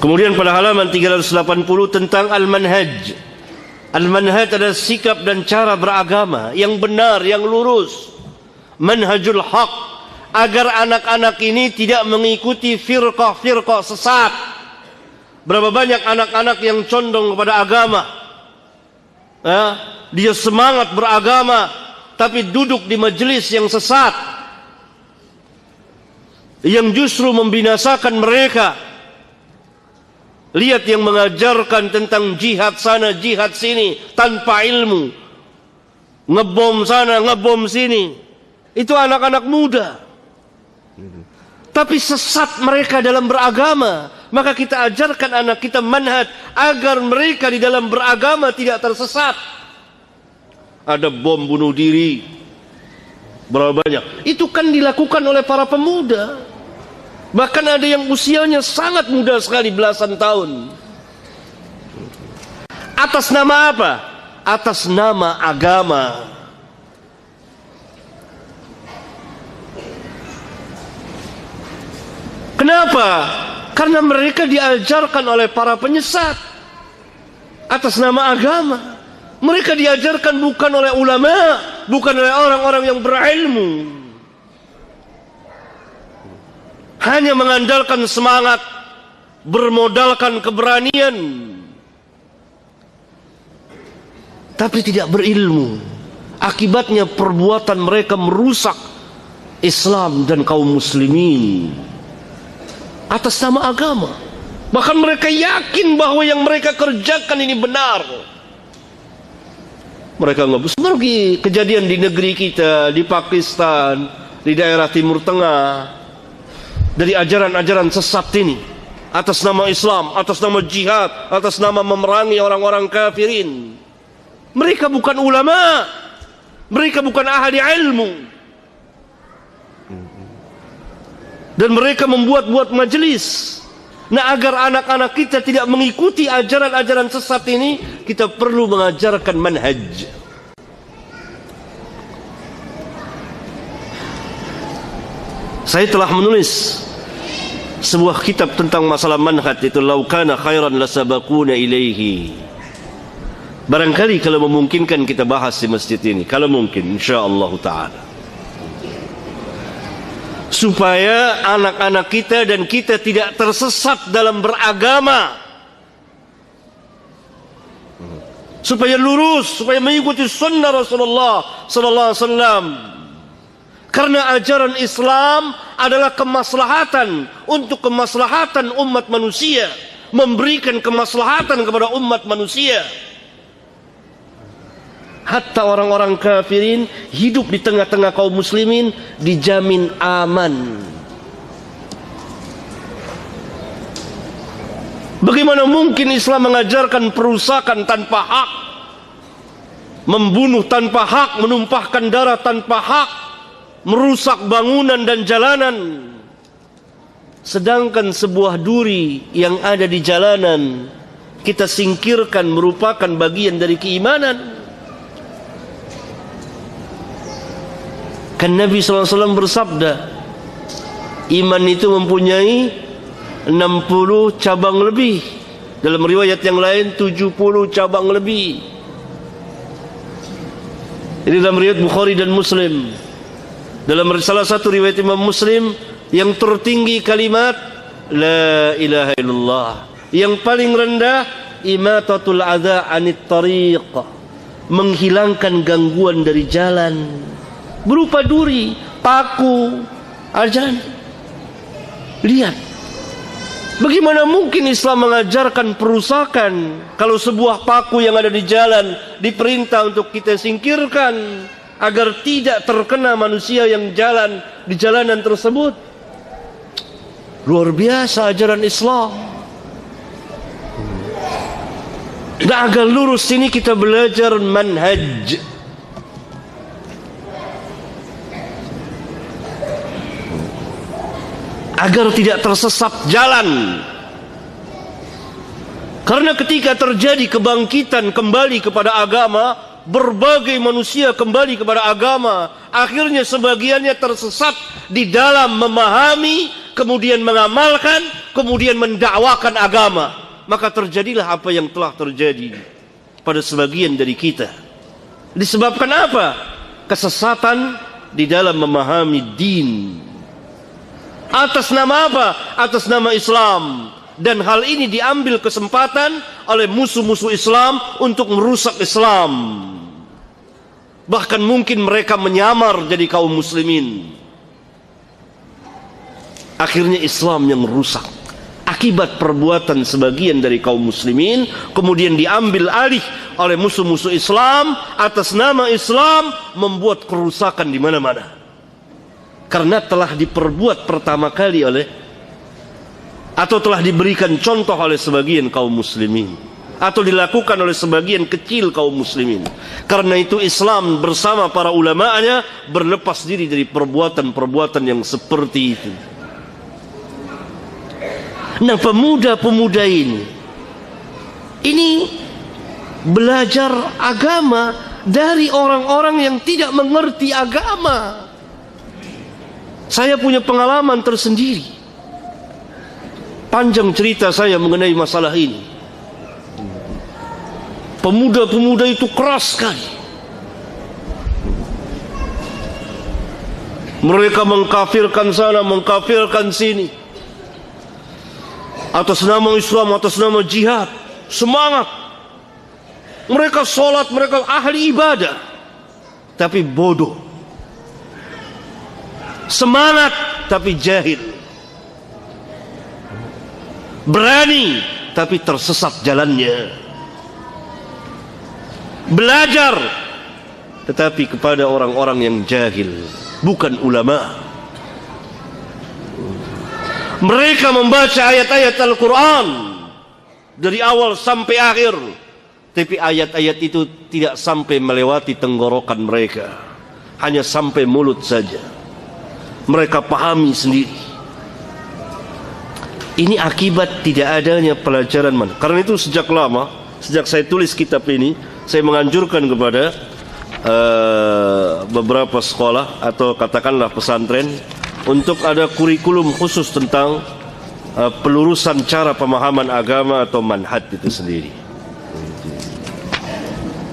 Kemudian pada halaman 380 tentang al-manhaj. Al-manhaj adalah sikap dan cara beragama yang benar, yang lurus. Manhajul haq, agar anak-anak ini tidak mengikuti firqah-firqah sesat. Berapa banyak anak-anak yang condong kepada agama, dia semangat beragama tapi duduk di majelis yang sesat, yang justru membinasakan mereka. Lihat yang mengajarkan tentang jihad sana, jihad sini tanpa ilmu, ngebom sana, ngebom sini. Itu anak-anak muda, tapi sesat mereka dalam beragama. Maka kita ajarkan anak kita manhaj agar mereka di dalam beragama tidak tersesat. Ada bom bunuh diri berapa banyak? Itu kan dilakukan oleh para pemuda. Bahkan ada yang usianya sangat muda sekali, belasan tahun. Atas nama apa? Atas nama agama. Kenapa? Karena mereka diajarkan oleh para penyesat atas nama agama. Mereka diajarkan bukan oleh ulama, bukan oleh orang-orang yang berilmu. Hanya mengandalkan semangat, bermodalkan keberanian, tapi tidak berilmu. Akibatnya perbuatan mereka merusak Islam dan kaum muslimin atas nama agama. Bahkan mereka yakin bahwa yang mereka kerjakan ini benar. Mereka nggak seperti kejadian di negeri kita, di Pakistan, di daerah Timur Tengah. Dari ajaran-ajaran sesat ini, atas nama Islam, atas nama jihad, atas nama memerangi orang-orang kafirin. Mereka bukan ulama, mereka bukan ahli ilmu, dan mereka membuat-buat majelis. Nah, agar anak-anak kita tidak mengikuti ajaran-ajaran sesat ini, kita perlu mengajarkan manhaj. Saya telah menulis sebuah kitab tentang masalah manhaj, itu Lau kana khairan lasabaquna ilaihi. Barangkali kalau memungkinkan kita bahas di masjid ini, kalau mungkin, insyaallah taala, supaya anak-anak kita dan kita tidak tersesat dalam beragama, supaya lurus, supaya mengikuti sunnah Rasulullah sallallahu alaihi wasallam. Karena ajaran Islam adalah kemaslahatan untuk kemaslahatan umat manusia, memberikan kemaslahatan kepada umat manusia. Hatta orang-orang kafirin hidup di tengah-tengah kaum muslimin dijamin aman. Bagaimana mungkin Islam mengajarkan perusakan tanpa hak, membunuh tanpa hak, menumpahkan darah tanpa hak, merusak bangunan dan jalanan, sedangkan sebuah duri yang ada di jalanan kita singkirkan merupakan bagian dari keimanan. Kan Nabi SAW bersabda, iman itu mempunyai 60 cabang lebih, dalam riwayat yang lain 70 cabang lebih. Ini dalam riwayat Bukhari dan Muslim. Dalam salah satu riwayat Imam Muslim, yang tertinggi kalimat La ilaha illallah, yang paling rendah imatatul adza anit tariq, menghilangkan gangguan dari jalan, berupa duri, paku, ajan. Lihat, bagaimana mungkin Islam mengajarkan perusakan kalau sebuah paku yang ada di jalan diperintah untuk kita singkirkan agar tidak terkena manusia yang jalan di jalanan tersebut. Luar biasa ajaran Islam. Dan agar lurus ini kita belajar manhaj. Agar tidak tersesat jalan. Karena ketika terjadi kebangkitan kembali kepada agama, berbagai manusia kembali kepada agama, akhirnya sebagiannya tersesat di dalam memahami, kemudian mengamalkan, kemudian mendakwakan agama, maka terjadilah apa yang telah terjadi pada sebagian dari kita. Disebabkan apa? Kesesatan di dalam memahami din. Atas nama apa? Atas nama Islam. Dan hal ini diambil kesempatan oleh musuh-musuh Islam untuk merusak Islam. Bahkan mungkin mereka menyamar jadi kaum muslimin. Akhirnya Islam yang rusak akibat perbuatan sebagian dari kaum muslimin, kemudian diambil alih oleh musuh-musuh Islam atas nama Islam, membuat kerusakan di mana-mana. Karena telah diperbuat pertama kali oleh, atau telah diberikan contoh oleh sebagian kaum muslimin, atau dilakukan oleh sebagian kecil kaum muslimin. Karena itu Islam bersama para ulama'nya berlepas diri dari perbuatan-perbuatan yang seperti itu. Nah, pemuda-pemuda ini belajar agama dari orang-orang yang tidak mengerti agama. Saya punya pengalaman tersendiri. Panjang cerita saya mengenai masalah ini. Pemuda-pemuda itu keras sekali. Mereka mengkafirkan sana, mengkafirkan sini. Atas nama Islam, atas nama jihad. Semangat. Mereka sholat, mereka ahli ibadah, tapi bodoh. Semangat, tapi jahil. Berani, tapi tersesat jalannya. Belajar, tetapi kepada orang-orang yang jahil, bukan ulama. Mereka membaca ayat-ayat Al-Quran dari awal sampai akhir, tapi ayat-ayat itu tidak sampai melewati tenggorokan mereka, hanya sampai mulut saja. Mereka pahami sendiri. Ini akibat tidak adanya pelajaran manhaj. Karena itu sejak lama, sejak saya tulis kitab ini, saya menganjurkan kepada beberapa sekolah atau katakanlah pesantren untuk ada kurikulum khusus tentang pelurusan cara pemahaman agama atau manhaj itu sendiri.